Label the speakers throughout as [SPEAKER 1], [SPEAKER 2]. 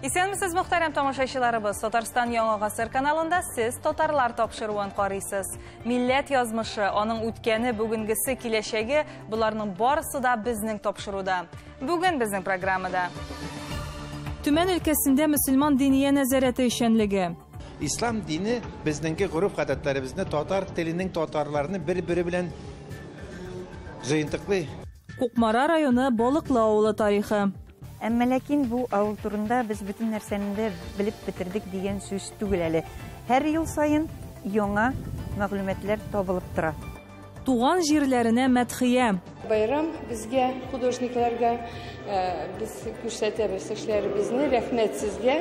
[SPEAKER 1] Исәнмесез, мөхтәрәм тамашачыларыбыз, Татарстан Яңа Гасыр каналында сез татарлар тапшыруын карыйсыз. Милләт язмышы, аның үткәне, бүгенгесе, киләчәге, буларның барысы да безнең тапшыруда. Бүген безнең программада Төмән өлкәсендә мөселман диния нәзарәте эшчәнлеге.
[SPEAKER 2] İslam dini bizdeki grup гадәтләребезне, татар теленең татарларны бер-бире белән җыентыклый.
[SPEAKER 1] Кукмара районы Балыклы авылы тарихы.
[SPEAKER 3] Әмма ләкин бу авыл турында без бөтен нәрсәне белеп бетердек дигән сүз түгел әле. Һәр ел сайын яңа мәгълүматлар табылып тора.
[SPEAKER 1] Туган җирләренә мәдхия.
[SPEAKER 4] Байрам безгә, художникларга, без күрсәтәбез эшләребезне, рәхмәт сезгә.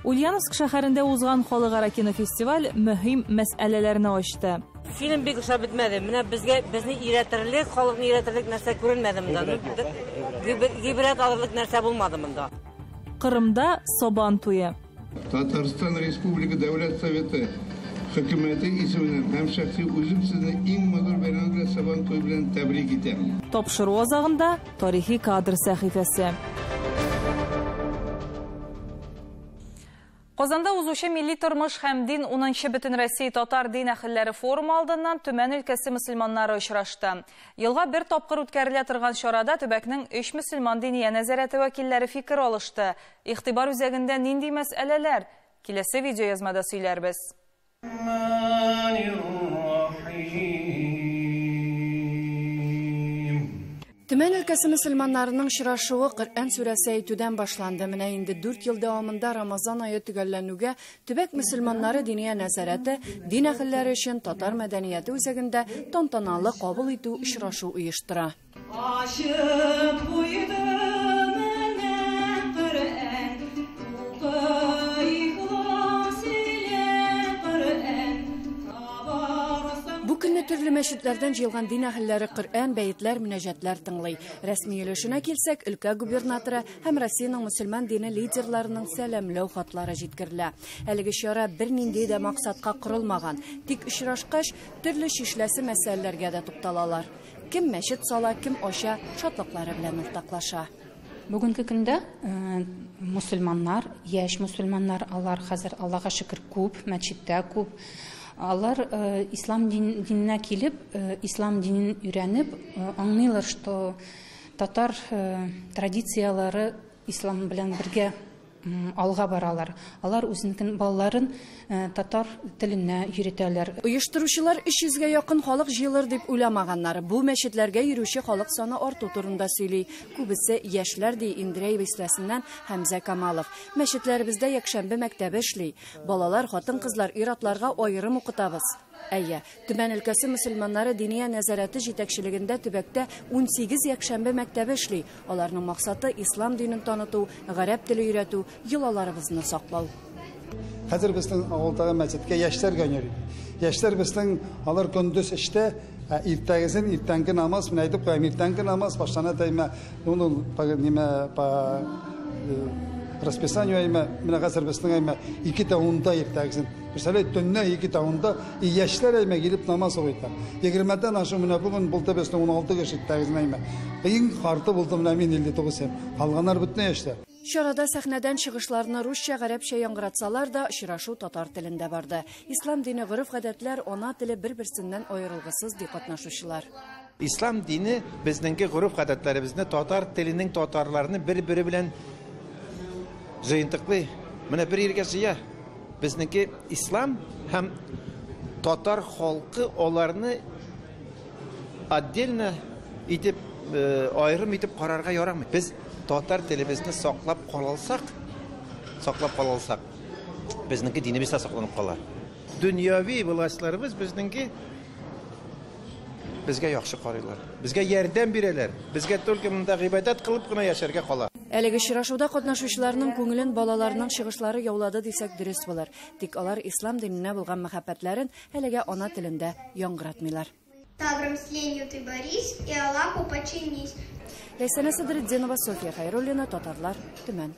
[SPEAKER 1] Ульяновск шәһәрендә узган халыкара кинофестиваль мөһим мәсьәләләрне ачты.
[SPEAKER 5] Film бик ошап бетмәде. Менә безгә безне иретерлек, халыкны иретерлек нәрсә күренмәде монда. Гибрәт алырлык нәрсә булмады монда.
[SPEAKER 1] Кырымда Сабан туе.
[SPEAKER 6] Татарстан Республика Дәүләт Советы хөкүмәте исеменнән һәм шәхси үзем сезне иң матур бәйрәмгә Сабан туе белән тәбрик итәм.
[SPEAKER 1] Тапшыру азагында тарихи кадр сәхифәсе. Казанда узучы милли тормыш һәм дин 10-нчы бөтен Россия татар дин әһелләре форумы алдыннан Төмән өлкәсе мөселманнары очрашты. Елга бер тапкыр үткәрелә торган чарада төбәкнең 3 мөселман диния нәзарәте вәкилләре фикер алышты. Игътибар үзәгендә нинди мәсьәләләр? Киләсе видео язмада сөйләрбез.
[SPEAKER 7] Төмән өлкәсе мөселманнарының очрашуы Коръән сүрәсе әйтүдән башланды. Менә инде 4 ел дәвамында Рамазан ае төгәлләнүгә төбәк мөселманнары диния нәзарәте дин әһелләре өчен татар мәдәнияте үзәгендә тантаналы кабул итү очрашу оештыра. Бу көнне төрле мәчетләрдән җыелган дин әһелләре Коръән, бәйетләр, мөнәҗәтләр тыңлый. Рәсми өлешенә килсәк, өлкә губернаторы һәм Россиянең мөселман дине лидерларының сәламләү хатлары җиткерелә. Әлеге чара бернинди дә максатка корылмаган, тик очрашкач төрле шишләсе мәсьәләләргә дә тукталалар. Кем мәчет сала, кем ача, шатлыклары белән уртаклаша.
[SPEAKER 8] Бүгенге көндә мөселманнар, яшь мөселманнар, алар хәзер Аллаһка шөкер күп, мәчеттә күп. Алар ислам диненә килеп, ислам динен өйрәнеп, аңлыйлар, что татар традициялары ислам белән бергә алга баралар. Алар үзенең балаларын татар теленә өйрәтәләр. Оештыручылар 300-гә якын халык җыелыр дип уйламаганнар. Бу мәчетләргә йөрүче халык саны арту турында сөйли. Күбесе яшьләр ди, Индрей Весләсеннән Хәмзә Камалов. Мәчетләребездә якшәмбе мәктәбе эшли. Балалар, хатын-кызлар, ир-атларга аерым укытабыз. Әйе, Төмән өлкәсе мөселманнары диния нәзарәте җитәкчелегендә төбәктә 18 якшәмбе мәктәбе эшли. Аларның максаты ислам динен таныту, гарәп теле өйрәтү, йолаларыбызны саклау.
[SPEAKER 9] Хәзер безнең авылдагы мәчеткә яшьләр гәнәри. Яшьләр безнең алар көндез эштә, иртәгесен иртәнге намаз менә әйтеп куям, иртәнге намаз башлана тайма, по расписанию менә хәзер безнең 2 таунда иртәгесен. Мәсәлән, төнне 2 таунда яшьләр килеп намаз укыйлар. 20-дән ашу менә бүген булды безнең 16 кеше иртәгесен. Иң карты булды менә мин 59. Калганнар бөтен яшьләр.
[SPEAKER 7] Чарада сәхнәдән чыгышларны русча, гарәпчә яңгыратсалар да, очрашу татар телендә барды. Ислам дине гореф-гадәтләр, ана теле бер-берсеннән аерылгысыз ди катнашучылар.
[SPEAKER 2] İslam dini bizdeki grup гадәтләребезне, татар теленең татарларны бер-бире белән җыентыклый. Менә бер иргә сыя. Безнеке ислам һәм татар халкы аларны отдельно итеп, аерым итеп карарга ярамый. Без татар телебезне саклап калсак, безнеке динебез сакланып кала. Дөньяви властьларыбыз безгә яхшы карыйлар. Безгә ярдәм бирәләр. Безгә только монда гыйбадат кылып кына яшәргә кала.
[SPEAKER 7] Әлеге очрашуда катнашучыларның күңелен балаларның чыгышлары яулады дисәк дөрес булыр. Тик алар ислам диненә булган мәхәббәтләрен әлегә ана телендә яңгыратмыйлар.
[SPEAKER 10] Тавром с ленью ты борись, и Аллаху подчинись.
[SPEAKER 7] Ләйсәнә Садретдинова, София Хайруллина, Татарлар, Төмән.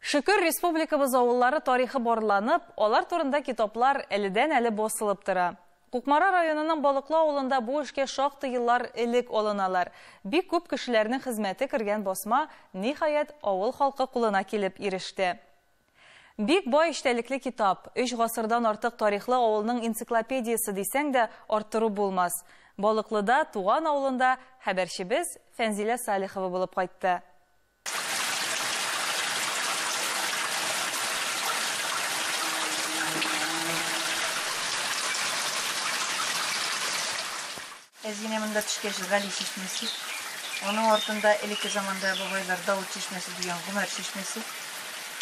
[SPEAKER 1] Шөкер, республикабыз авыллары тарихы барланып, алар турында китаплар әледән-әле басылып тора. Кукмара районының Балыклы авылында бу эшкә шактый еллар элек алыналар. Бик күп кешеләрнең хезмәте кергән басма ниһаять авыл халкы кулына килеп иреште. Бик бай эчтәлекле китап. 3 гасырдан артык тарихлы авылның энциклопедиясы дисәң дә артыру булмас. Балыклыда, туган авылында хәбәрчебез Фәнзилә Салихова булып кайтты.
[SPEAKER 3] Әзине монда төшкәч Гали чишмәсе. Оның артында элекке заманда бабайлар Давыт чишмәсе дигән Гомәр чишмәсе.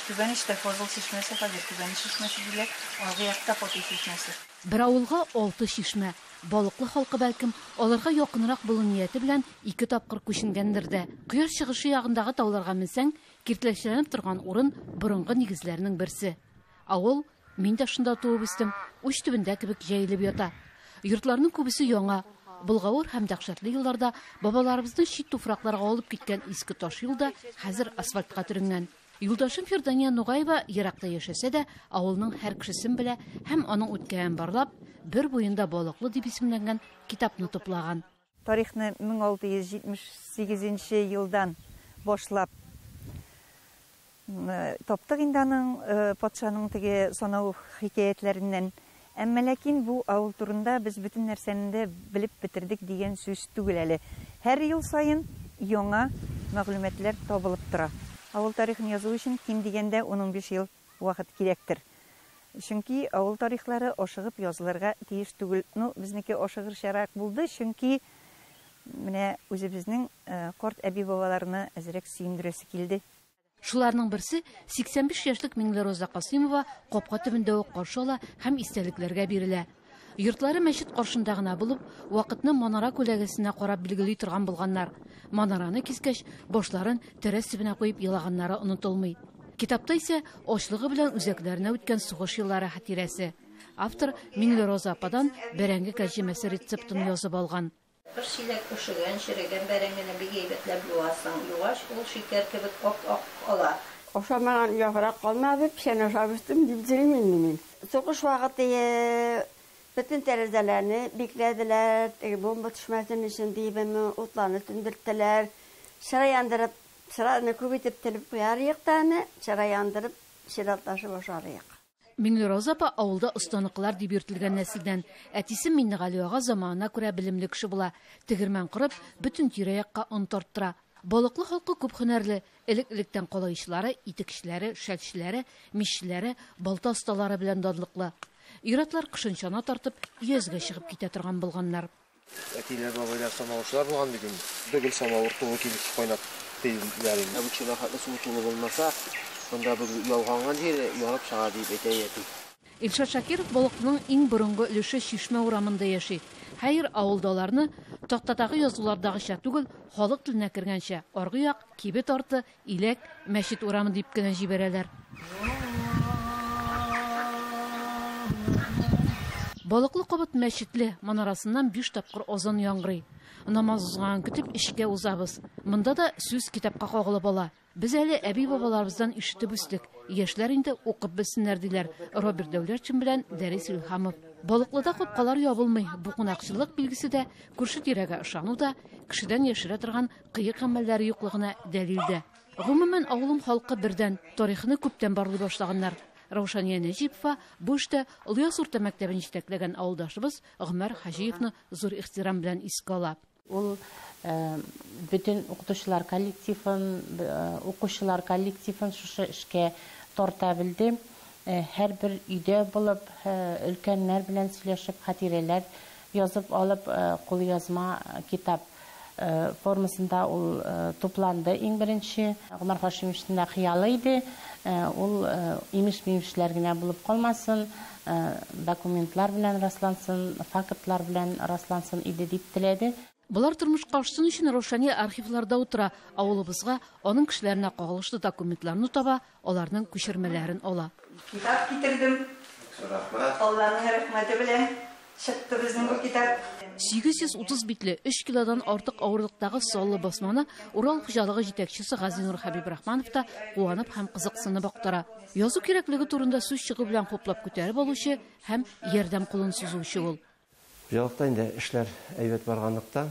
[SPEAKER 3] Түбәнештә Фазыл чишмәсе, хәзер Түбәнеш чишмәсе диләр, алгы якта Фатih чишмәсе.
[SPEAKER 7] Бер авылга 6 чишмә. Балыклы халкы бәлкем аларга якынрак булу нияте белән 2 тапкыр күченгәндер дә. Кояш чыгышы ягындагы тауларга менсәң, киртләшәнеп торган урын борынгы нигезләрнең берсе. Авыл мин дә шунда туып үстем, уч төбендә кебек җәелеп ята. Йортларның күбесе яңа. Булгавыр һәм дәһшәтле елларда бабаларыбызның чит туфракларга алып киткән иске таш юлда хәзер асфальтка төренгән. Юлдашым Фирдания Нугаева еракта яшәсә дә, авылның һәр кешесен белә һәм аның үткәнен барлап, бер буенда балыклы дип исемләнгән китапны туплаган.
[SPEAKER 3] Тарихны 1678 елдан башлап таптык инде аның патшаның теге санау хикәятләреннән. Әмма ләкин бу авыл турында без бөтен нәрсәне дә белеп бетердек дигән сүз түгел әле. Һәр ел сайын яңа мәгълүматлар табылып тора. Авыл тарихын язу өчен ким дигәндә 15 ел вакыт кирәктер. Чөнки авыл тарихлары ашыгып язылырга тиеш түгел. Безнеке ашыгырчарак булды, чөнки менә үзебезнең карт әби-бабаларны әзрәк сөендерәсе килде.
[SPEAKER 7] Шуларның берсе 85 яшьлек Миңлероза Касыймова капка төбендә үк каршы ала һәм истәлекләргә бирелә. Йортлары мәчет каршында гына булып, вакытны манара күләгәсенә карап билгели торган булганнар. Манараны кискәч, башларын тәрәс төбенә куеп елаганнары онытылмый. Китапта исә ачлыгы белән үзәкләренә үткән сугыш еллары хатирәсе. Автор Миңлероза ападан бәрәңге кәҗемәсе рецептын язып алган.
[SPEAKER 11] Бер чиләк пешергән, чирәгән бәрәңгене бик әйбәтләп юасың. Юаш ул шикәр кебек ак ала.
[SPEAKER 12] Ашамаган яфрак калмады, пешән ашабыстым дип җыримын мин. Сугыш вакыты bütün tәрәзәләрне бикләделәр, бомба төшмәсен өчен дибеме утланы төндерттеләр. Шыра яндырып, шыраны күбәйтеп телеп куяр яктаны, шыра яндырып, ширатлашып ашарык.
[SPEAKER 7] Миңлероза апа авылда останыклар дип йөртелгән нәселдән. Әтисе Миннегали ага заманына күрә белемле кеше була. Тегермән корып, бөтен тирә-якка он тарттыра. Балыклы халкы күп һөнәрле. Элек-электән калайчылары, итекчеләре, шәлчеләре, мишчеләре, балта осталары белән дадлыклы. Иратлар кышынчана тартып, йөзгә чыгып китә торган булганнар.
[SPEAKER 13] Әтиләр бабайлар самавышлар булган бигем. Бөгел самавыр тугы килеп кайнап тыйлар. Бу чына хәтле су тугы булмаса, монда бу ялганган җире ярып чыга дип әйтә.
[SPEAKER 7] Илшат Шакиров балыкның иң борынгы өлеше Шишмә урамында яши. Хәер, авылдаларны тактадагы язулардагыча түгел, халык теленә кергәнчә аргы як, кибет арты, иләк, мәчет урамы дип кенә җибәрәләр. Балыклы кабат мәчетле, манарасыннан 5 тапкыр азан яңгырый. Намаз узган көтеп ишеккә узабыз. Монда да сүз китапка кагылып ала. Без әле әби-бабаларыбыздан ишетеп үстек. Яшьләр инде укып белсеннәр диләр. Роберт Дәүләтчин белән Дәрис Илһамов. Балыклыда капкалар ябылмый. Бу кунакчылык билгесе дә, күрше тирәгә ышану да, кешедән яшерә торган кыек гамәлләре юклыгына дәлил дә. Гомумән авылым халкы бердән, тарихны күптән барлый башлаганнар. Раушания Нәҗипова бу эштә Ильяс урта мәктәбен җитәкләгән авылдашыбыз Гомәр Хаҗиевны зур ихтирам белән искә ала.
[SPEAKER 14] Ул bütün укытучылар коллективын, укучылар коллективын шушы эшкә тарта билде. Һәр бер өйдә булып, өлкәннәр белән сөйләшеп, хатирәләр язып алып, кул язма китап формасында ул тупланды. Иң беренче Гомәр Хашимовның хыялы иде. Ул имеш-мимешләр генә булып калмасын, документлар белән раслансын, фактлар белән раслансын иде дип теләде.
[SPEAKER 7] Булар тормышка ашсын өчен Раушания архивларда утыра, авылыбызга аның кешеләренә кагылышлы документларны таба, аларның күчермәләрен ала.
[SPEAKER 3] Китап китердем. Алланың рәхмәте белән чыкты безнең бу китап.
[SPEAKER 7] 830 битле 3 килодан артык авырлыктагы саллы басманы Урал хуҗалыгы җитәкчесе Газинур Хәбибрахманов та куанып һәм кызыксынып бактыра. Язу кирәклеге турында сүз чыгы белән хуплап күтәреп алучы һәм ярдәм кулын сузучы ул.
[SPEAKER 13] Хуҗалыкта инде эшләр әйбәт барганлыктан,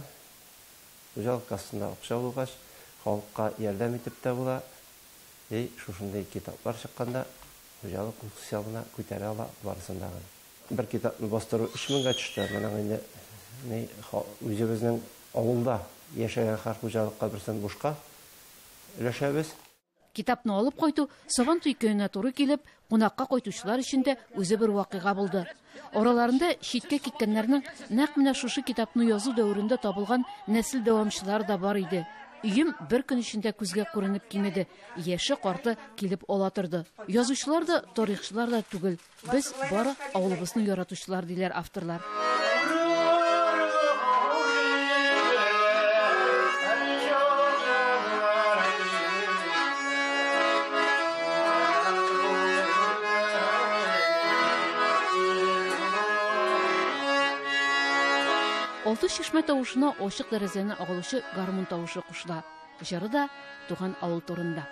[SPEAKER 13] хуҗалык астында акча булгач, халыкка ярдәм итеп тә була. Шушындай китаплар чыкканда хуҗалык хисабына күтәрә ала барысындагы. Бер китапны бастыру 3000-га төште. Моның инде үзебезнең авылда яшәгән һәр хуҗалыкка берсен бушка өләшәбез.
[SPEAKER 7] Китапны алып кайту Сабантуй көненә туры килеп, кунакка кайтучылар өчен дә үзе бер вакыйга булды. Араларында читкә киткәннәрнең нәкъ менә шушы китапны язу дәверендә табылган нәсел дәвамчылары да бар иде. Өем бер көн эчендә күзгә күренеп кимеде. Яше карты килеп ала торды. Язучылар да, тарихчылар да түгел. Без бары авылыбызны яратучылар диләр авторлар. 6 шишмә тавышына ачык дәрәзәне агылучы гармун тавышы кушыла. Җыры да туган авыл турында.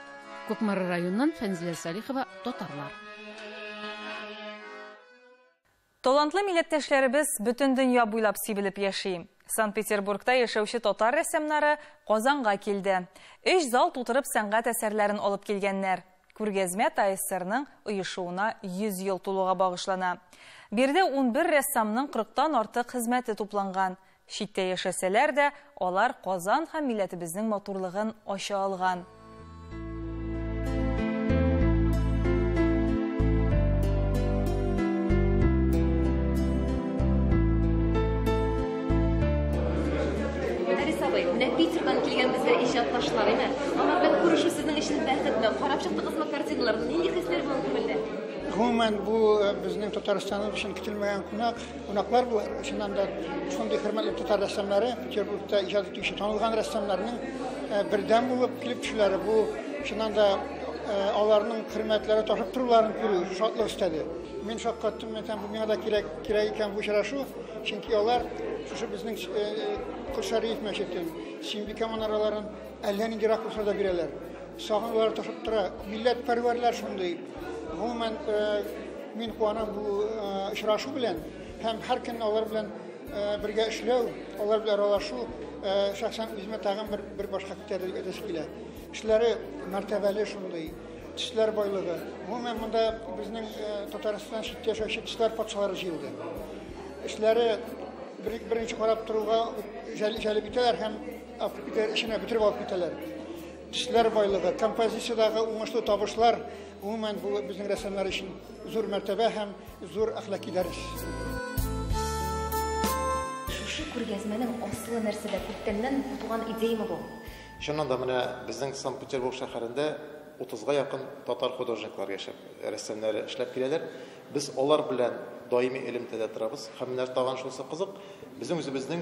[SPEAKER 7] Күкмара районыннан Фәнзилә Салихова, Татарлар.
[SPEAKER 1] Талантлы милләттәшләребез бөтен дөнья буйлап сибелеп яши. Санкт-Петербургта яшәүче татар рәссамнары Казанга килде. 3 зал тутырып сәнгать әсәрләрен алып килгәннәр. Күргәзмә ТАССРның оешуына 100 ел тулуга багышлана. Бирдә 11 рәссамның 40-тан артык хезмәте тупланган. Читтә яшәсәләр дә, алар Казан һәм милләтебезнең матурлыгын ача алган.
[SPEAKER 15] Питердан килгән безгә иҗатлашлар име. Алар белән күрешү сезнең өчен бәхетме? Карап чыктыгызмы картиналарны? Нинди хисләр белән күрелде?
[SPEAKER 16] Гомумән бу безнең Татарстан өчен көтелмәгән кунаклар булар. Шуннан да шундый хөрмәтле татар рәссамнары, Петербургта иҗат итүче танылган рәссамнарның бердәм булып килеп төшләре бу. Шуннан да аларның хөрмәтләре ташып торуларын күрү шатлык истәде. Мин шаккаттым, мәтәм бу миңа да кирәк икән бу очрашу, чөнки алар шушы безнең Куршариев мәчетен, Симбика манараларын әллә нинди ракурсларда бирәләр. Сагынулар ташып тора, милләт пәрвәрләр шундый. Гомумән мин куанам бу очрашу белән һәм һәр көн алар белән бергә эшләү, алар белән аралашу шәхсән үземә тагын бер башка күтәрелеп әйтәсе килә. Эшләре мәртәбәле шундый, төсләр байлыгы. Гомумән монда безнең Татарстан читтә яшәүче төсләр патшалары җыелды. Эшләре birinci karab turuğa jalip iteler hem işine bitirip alıp iteler. Düşler baylığı, kompozisyadağı uğuşlu tabışlar umumen bu bizim ressamlar için zor mertebe hem zor ahlaki ders.
[SPEAKER 15] Şu күргәзмәнең aslı нәрсәдә күптәннән туган идеяме бу?
[SPEAKER 2] Шуннан да менә безнең Санкт-Петербург шәһәрендә 30-га якын татар художниклар яшәп, рәссамнары эшләп киләләр. Без алар белән даими элемтәдә торабыз. Һәм менә тагын шусы кызык, безнең үзебезнең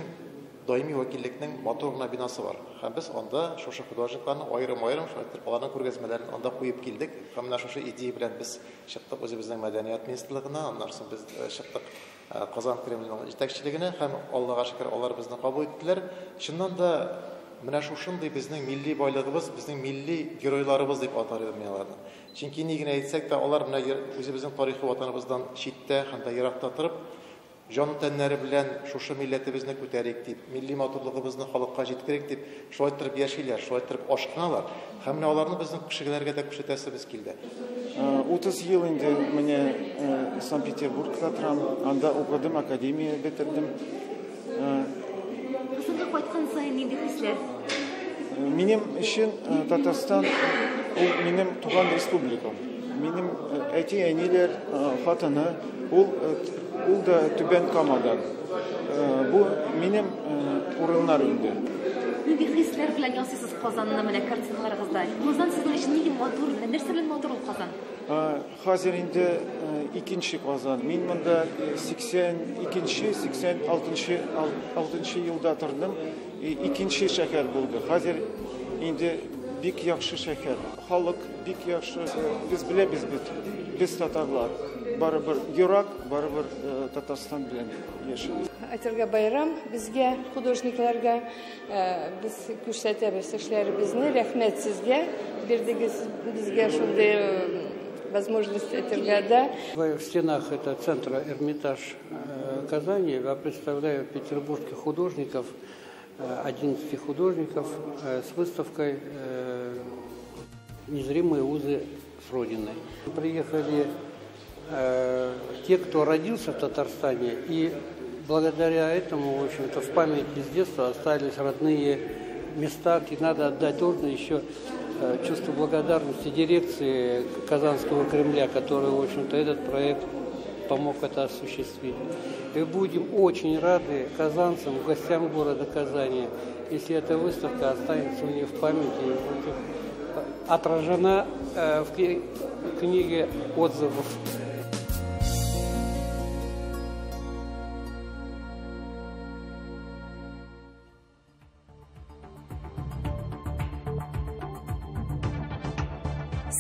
[SPEAKER 2] даими вәкиллекнең матур гына бинасы бар. Һәм без анда шушы художникларны аерым-аерым шайтыр аларның күргәзмәләрен анда куеп килдек. Һәм менә шушы идея белән без чыктык үзебезнең мәдәният министрлыгына, аннан соң без чыктык Казан Кремльнең җитәкчелегенә һәм Аллага шөкер алар безне кабул иттеләр. Чыннан да менә шушындый безнең милли байлыгыбыз, безнең милли геройларыбыз дип атар идем мин аларны. Чөнки ни генә әйтсәк тә алар менә үзебезнең тарихи ватаныбыздан читтә һәм дә еракта торып, җан тәннәре белән шушы милләтебезне күтәрик дип, милли матурлыгыбызны халыкка җиткерик дип, шулай торып яшиләр, шулай торып ашкыналар. Һәм менә аларны безнең кешеләргә дә күрсәтәсебез килде.
[SPEAKER 17] 30 ел инде менә Санкт-Петербургта торам, анда укыдым, академия бетердем.
[SPEAKER 15] Казанга кайткан сайын нинди хисләр?
[SPEAKER 17] Минем өчен Татарстан ул минем туган республикам. Минем әти-әниләр, хатыны, ул да Түбән Камадан. Бу минем урыннар инде.
[SPEAKER 15] Нинди хисләр белән ясыйсыз Казанны менә картиналарыгызда? Казан сезнең өчен нинди матур, нәрсә белән матур ул Казан?
[SPEAKER 17] Хәзер инде икенче Казан. Мин монда 82-86 елда тордым. Икенче шәһәр булды. Хәзер инде бик яхшы шәһәр. Халык бик яхшы. Без беләбез бит. Без татарлар. Барыбер ерак, барыбер Татарстан белән яшәйбез.
[SPEAKER 4] Әйтергә байрам безгә художникларга без күрсәтәбез эшләребезне. Рәхмәт сезгә. Бирдегез безгә шундый возможность этергада.
[SPEAKER 18] В стенах этого центра Эрмитаж Казани я представляю петербургских художников, 11 художников с выставкой «Незримые узы с родиной. Приехали те, кто родился в Татарстане, и благодаря этому, в общем-то, в памяти с детства остались родные места, где надо отдать должное еще чувство благодарности дирекции Казанского Кремля, которая, в общем-то, этот проект помог это осуществить. И будем очень рады казанцам, гостям города Казани, если эта выставка останется у них в памяти, отражена в книге отзывов.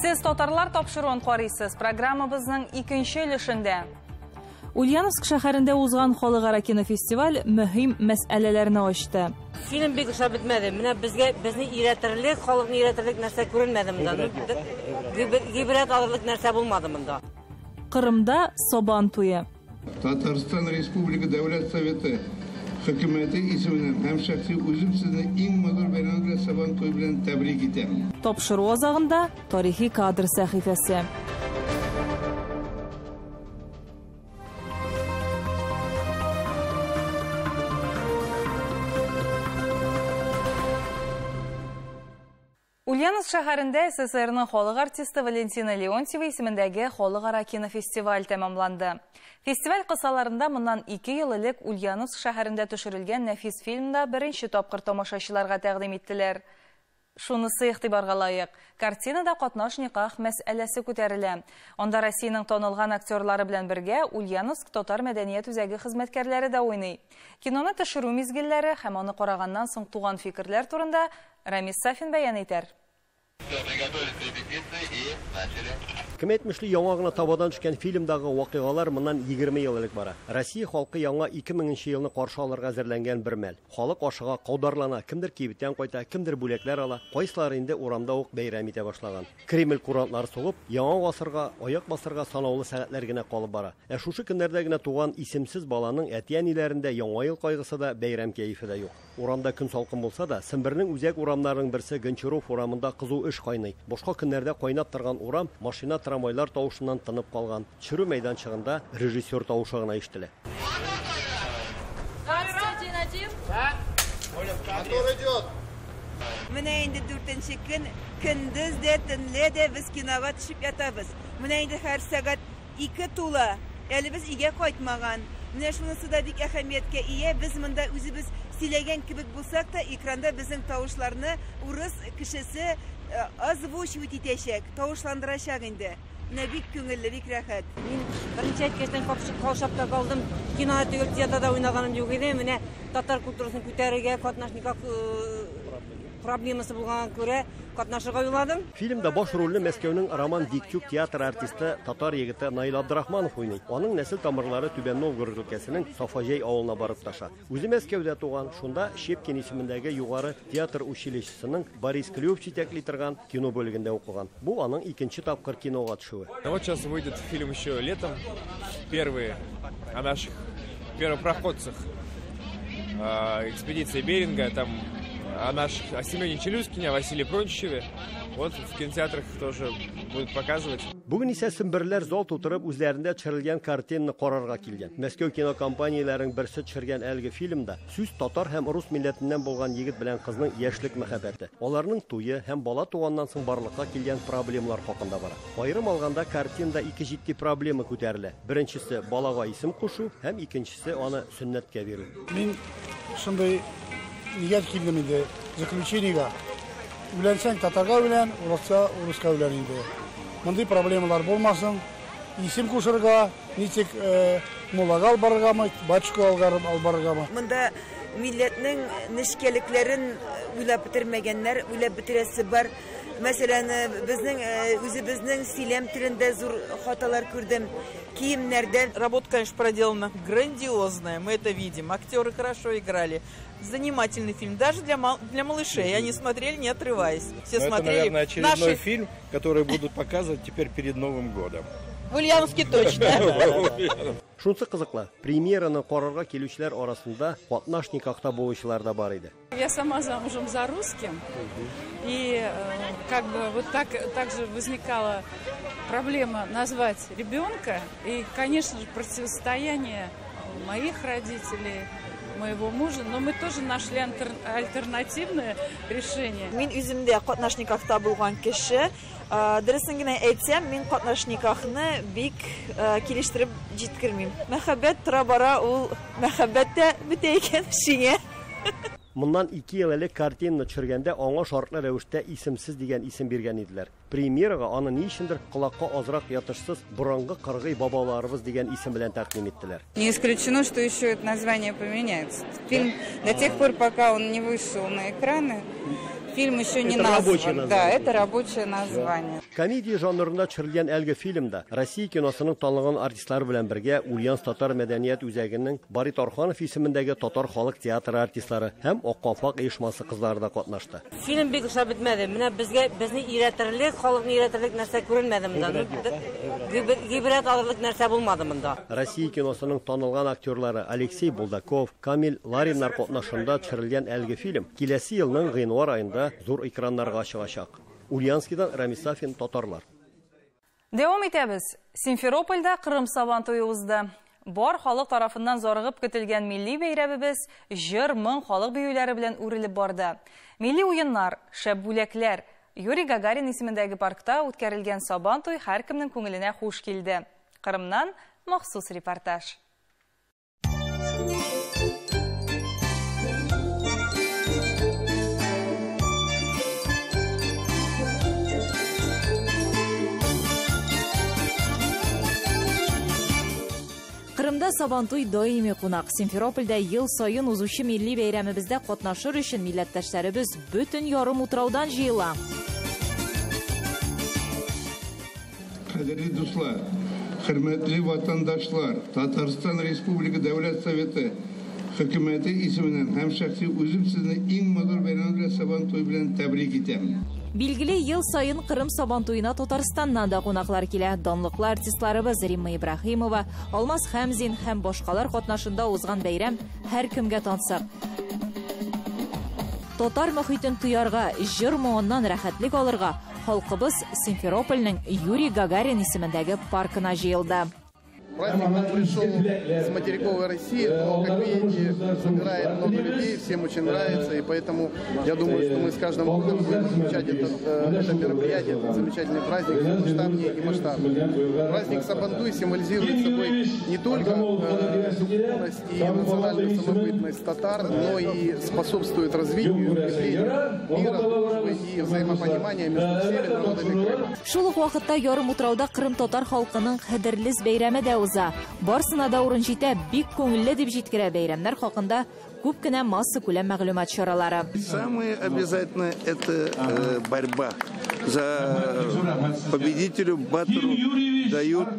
[SPEAKER 1] Siz Татарлар тапшыруын карыйсыз. Программабызның икенче өлешендә Ульяновск шәһәрендә узган халыкара кинофестиваль мөһим мәсьәләләрне ачты.
[SPEAKER 5] Фильм бик ошап бетмәде. Менә безне иретерлек, халыкны иретерлек нәрсә күренмәде монда. Гибрәт алырлык нәрсә булмады монда.
[SPEAKER 1] Кырымда Сабан туе.
[SPEAKER 6] Татарстан Республика Дәүләт Советы Хөкүмәте исеменнән һәм шәхси үзем сезне иң матур бәйрәм Сабан туе белән тәбрик итәм.
[SPEAKER 1] Тапшыру азагында тарихи кадр сәхифәсе. Ульяновск шәһәрендә СССРның халык артисты Валентина Леонтьева исемендәге халыкара кинофестиваль тәмамланды. Фестиваль кысаларында моннан 2 ел элек Ульяновск шәһәрендә төшерелгән нәфис фильмда беренче тапкыр тамашачыларга тәкъдим иттеләр. Шунысы игътибарга лаек. Картинада катнаш никах мәсьәләсе күтәрелә. Анда Россиянең танылган актерлары белән бергә Ульяновск татар мәдәният үзәге хезмәткәрләре дә уйный. Киноны төшерү мизгелләре һәм аны караганнан соң туган фикерләр турында Рамис Сафин бәян итәр.
[SPEAKER 19] Кем әйтмешле, яңа гына табадан төшкән фильмдагы вакыйгалар моннан 20 ел элек бара. Россия халкы яңа 2000 елны каршы алырга әзерләнгән бер мәл. Халык ашыга каударлана, кемдер кибеттән кайта, кемдер бүләкләр ала, кайсылары инде урамда ук бәйрәм итә башлаган. Кремль курантлары сугып, яңа гасырга, аяк басырга санаулы сәгатьләр генә калып бара. Шушы көннәрдә генә туган исемсез баланың әти-әниләрендә яңа ел кайгысы да, бәйрәм кәефе дә юк. Урамда көн салкын булса да, Сембернең үзәк урамнарының берсе Гончаров урамында кызу эш кайный. Башка көннәрдә кайнап торган урам машина, трамвайлар тавышыннан тынып калган. Төшерү мәйданчыгында режиссер тавышы гына ишетелә.
[SPEAKER 20] Менә инде 4нче көн, көндез дә, төнлә дә без кинога төшеп ятабыз. Менә инде һәр сәгать 2 тула. Әле без өйгә кайтмаган. Менә шунысы да бик әһәмияткә ия. Без монда үзебез сөйләгән кебек булсак та, экранда безнең тавышларны урыс кешесе озвучивать итәчәк, тавышландырачак инде. Менә бик күңелле, бик рәхәт.
[SPEAKER 5] Мин беренче әйткәчтән каушап та калдым. Кинода түгел, театрда уйнаганым юк иде. Менә татар культурасын күтәрергә, катнашникка проблемасы булганга күрә катнашырга уйладым.
[SPEAKER 19] Фильмда баш рольне Мәскәүнең Роман Диктюк театр артисты, татар егете Наил Абдрахманов уйный. Аның нәсел тамырлары Түбән Новгород өлкәсенең Сафаҗәй авылына барып таша. Үзе Мәскәүдә туган, шунда Щепкин исемендәге югары театр училищесының Борис Клюев җитәкли торган кино бүлегендә укыган. Бу аның икенче тапкыр кинога төшүе.
[SPEAKER 21] Вот сейчас выйдет фильм еще летом. Первый о наших первопроходцах экспедиции Беринга, там о Семене Челюскине, о Василии Прончичеве. Вот в кинотеатрах тоже будут показывать.
[SPEAKER 19] Бүген исә Семберләр зал тутырып үзләрендә төшерелгән картинаны карарга килгән. Мәскәү кинокомпанияләренең берсе төшергән әлеге фильмда сүз татар һәм рус милләтеннән булган егет белән кызның яшьлек мәхәббәте, аларның туе һәм бала туганнан соң барлыкка килгән проблемалар хакында бара. Аерым алганда картинада ике җитди проблема күтәрелә. Беренчесе балага исем кушу һәм икенчесе аны сөннәткә бирү.
[SPEAKER 22] Мин шундый нигәр килдем инде заключениегә. Үләнсәң татарга үлән, урыска үлән инде. Мондый проблемалар булмасын. Исем кушырга, ничек мулага албаргамы, батюшка албаргамы.
[SPEAKER 20] Монда милләтнең нечкәлекләрен уйлап бетермәгәннәр, уйлап бетерәсе бар. Мәсәлән, безнең сөйләм телендә зур хаталар күрдем. Киемнәрдән.
[SPEAKER 23] Работа, конечно, проделана грандиозная, мы это видим. Актеры хорошо играли. Занимательный фильм, даже для малышей. Они смотрели, не отрываясь. Все смотрели.
[SPEAKER 24] Это, наверное, очередной фильм, который будут показывать теперь перед Новым годом.
[SPEAKER 23] В Ульяновске точно.
[SPEAKER 19] Шунсы кызыклы, премьераны карарга келүүчүлөр арасында катнаш никахта болуучулар да бар иде.
[SPEAKER 8] Я сама замужем за русским, и как бы вот так же возникала проблема назвать ребенка, и, конечно же, противостояние моих родителей, моего мужа, но мы тоже нашли альтернативное решение.
[SPEAKER 23] Мен үземдә катнаш никахта булган кеше, дөресен генә әйтсәм, мин катнаш никахны бик килештереп җиткермим. Мәхәббәт тора бара, ул мәхәббәттә бетә икән шиңә.
[SPEAKER 19] Моннан 2 ел элек картинаны төшергәндә аңа шартлы рәвештә исемсез дигән исем биргән иделәр. Премьерага аны ни өчендер колакка азрак ятышсыз бурангы кыргый бабаларыбыз дигән исем белән тәкъдим иттеләр.
[SPEAKER 9] Не исключено, что еще это название поменяется. Фильм до тех пор, пока он не вышел на экраны, фильм еще не назван. Да, это рабочее название.
[SPEAKER 19] Комедия жанрында төшерелгән әлге фильмда Россия киносының танылган артистлары белән бергә Ульяновск татар мәдәният үзәгенең Барит Орханов исемендәге татар халык театры артистлары һәм Ак калфак оешмасы кызлары да катнашты.
[SPEAKER 5] Фильм бик ошап бетмәде. Менә безне иретерлек, халыкны иретерлек нәрсә күренмәде монда. Гибрәт алырлык нәрсә булмады монда.
[SPEAKER 19] Россия киносының танылган актерлары Алексей Булдаков, Камил Лариннар катнашында төшерелгән әлге фильм киләсе елның гыйнвар айында зур экраннарга чыгачак. Ульяновскидан Рамис Сафин, татарлар.
[SPEAKER 1] Девам итәбез. Симферопольдә Кырым Сабантуе узды. Бар халык тарафыннан зарыгып көтелгән милли бәйрәмебез җыр, моң, халык биюләре белән үрелеп барды. Милли уеннар, шәп бүләкләр, Юрий Гагарин исемендәге паркта үткәрелгән Сабантуй һәркемнең күңеленә хуш килде. Кырымнан махсус репортаж.
[SPEAKER 10] Кырымда Сабантуй даими кунак. Симферопольдә ел сайын узучы милли бәйрәмебездә катнашыр өчен милләттәшләребез бөтен ярым утраудан җыела.
[SPEAKER 6] Кадерле дуслар, хөрмәтле ватандашлар, Татарстан Республика Дәүләт Советы хөкүмәте исеменнән һәм шәхси үзем сезне иң матур бәйрәм Сабантуй белән тәбрик итәм.
[SPEAKER 10] Билгеле, ел сайын Кырым Сабантуена Татарстаннан да кунаклар килә. Данлыклы артистларыбыз Римма Ибраһимова, Алмаз Хәмзин һәм башкалар катнашында узган бәйрәм һәр кемгә тансык. Татар мөхитен туярга, җыр моңыннан рәхәтлек алырга халкыбыз Симферопольнең Юрий Гагарин исемендәге паркына җыелды.
[SPEAKER 24] Праздник пришел с материковой России, но, как видите, собирает много людей, всем очень нравится, и поэтому я думаю, что мы с каждым годом будем отмечать это мероприятие, этот замечательный праздник, масштабнее и масштабнее. Праздник Сабантуй символизирует собой не только духовность и национальную самобытность татар, но и способствует развитию и укреплению мира, дружбы и взаимопонимания между всеми народами Крыма.
[SPEAKER 10] Шул ук вакытта ярым утрауда Кырым татар халкының кадерле бәйрәме дә уза. Барсына да урын җитә, бик күңелле дип җиткерә бәйрәмнәр хакында күп кенә масса күләм мәгълүмат чаралары.
[SPEAKER 6] Самое обязательное – это борьба. За победителю батру дают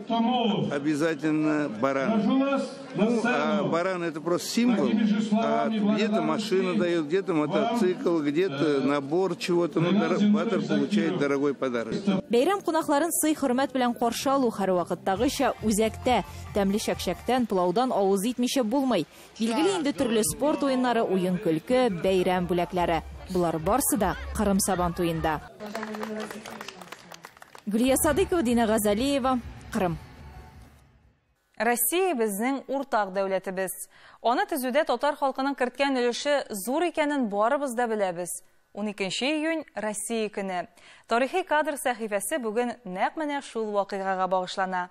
[SPEAKER 6] обязательно баран. Ну, а баран – это просто символ. А где-то машина дает, где-то мотоцикл, где-то набор чего-то. Ну, батр получает дорогой подарок.
[SPEAKER 10] Бәйрәм кунакларын сый-хөрмәт белән каршы алу һәр вакыттагыча үзәктә, тәмле шәкшәктән, пылаудан авыз итмичә булмый. Билгеле инде төрле спорт уеннары, уен-көлке, бәйрәм бүләкләре. Булар барсы да Кырым Сабантуенда. Гүлия Садыкова, Дина Газалиева, Кырым.
[SPEAKER 1] Россия безнең уртак дәүләтебез. Аны төзүдә татар халкының керткән өлеше зур икәнен барыбыз да беләбез. 12 июнь Россия көне. Тарихи кадр сәхифәсе бүген нәкъ менә шул вакыйгага багышлана.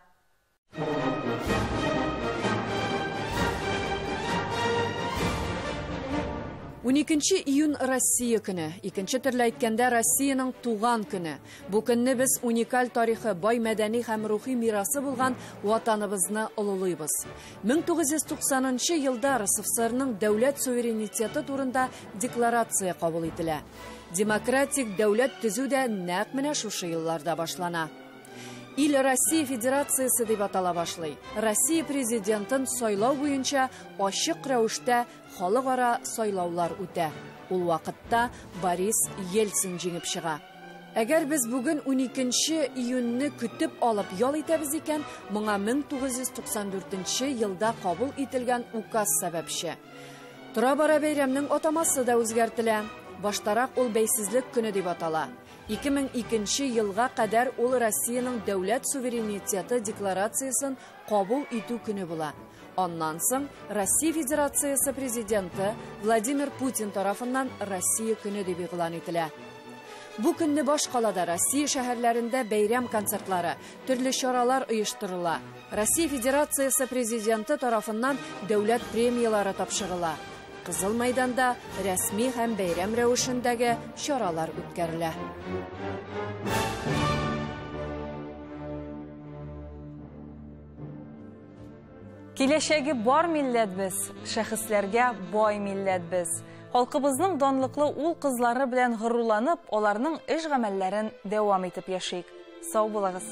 [SPEAKER 7] 12 июнь Россия көне. Икенче төрле әйткәндә Россиянең туган көне. Бу көнне без уникаль тарихы, бай мәдәни һәм рухи мирасы булган ватаныбызны олылыйбыз. 1990 елда РСФСРның дәүләт суверенитеты турында декларация кабул ителә. Демократик дәүләт төзү дә нәкъ менә шушы елларда башлана. Ил Россия Федерациясы дип атала башлый. Россия президентын сайлау буенча ачык рәвештә халыкара сайлаулар үтә. Ул вакытта Борис Ельцин җиңеп чыга. Әгәр без бүген 12 июньне көтеп алып ял итәбез икән, моңа 1994 елда кабул ителгән указ сәбәпче. Тора-бара бәйрәмнең атамасы да үзгәртелә. Баштарак ул бәйсезлек көне дип атала. 2002 елга кадәр ул Россиянең дәүләт суверенитеты декларациясын кабул итү көне була. Аннан соң Россия Федерациясы президенты Владимир Путин тарафыннан Россия көне дип игълан ителә. Бу көнне баш калада Россия шәһәрләрендә бәйрәм концертлары, төрле чаралар оештырыла. Россия Федерациясы президенты тарафыннан дәүләт премиялары тапшырыла. Кызыл мәйданда рәсми һәм бәйрәм рәвешендәге чаралар үткәрелә.
[SPEAKER 1] Киләчәге бар милләт без, шәхесләргә бай милләт без. Халкыбызның данлыклы ул кызлары белән горурланып, аларның эш гамәлләрен дәвам итеп яшик. Сау булыгыз.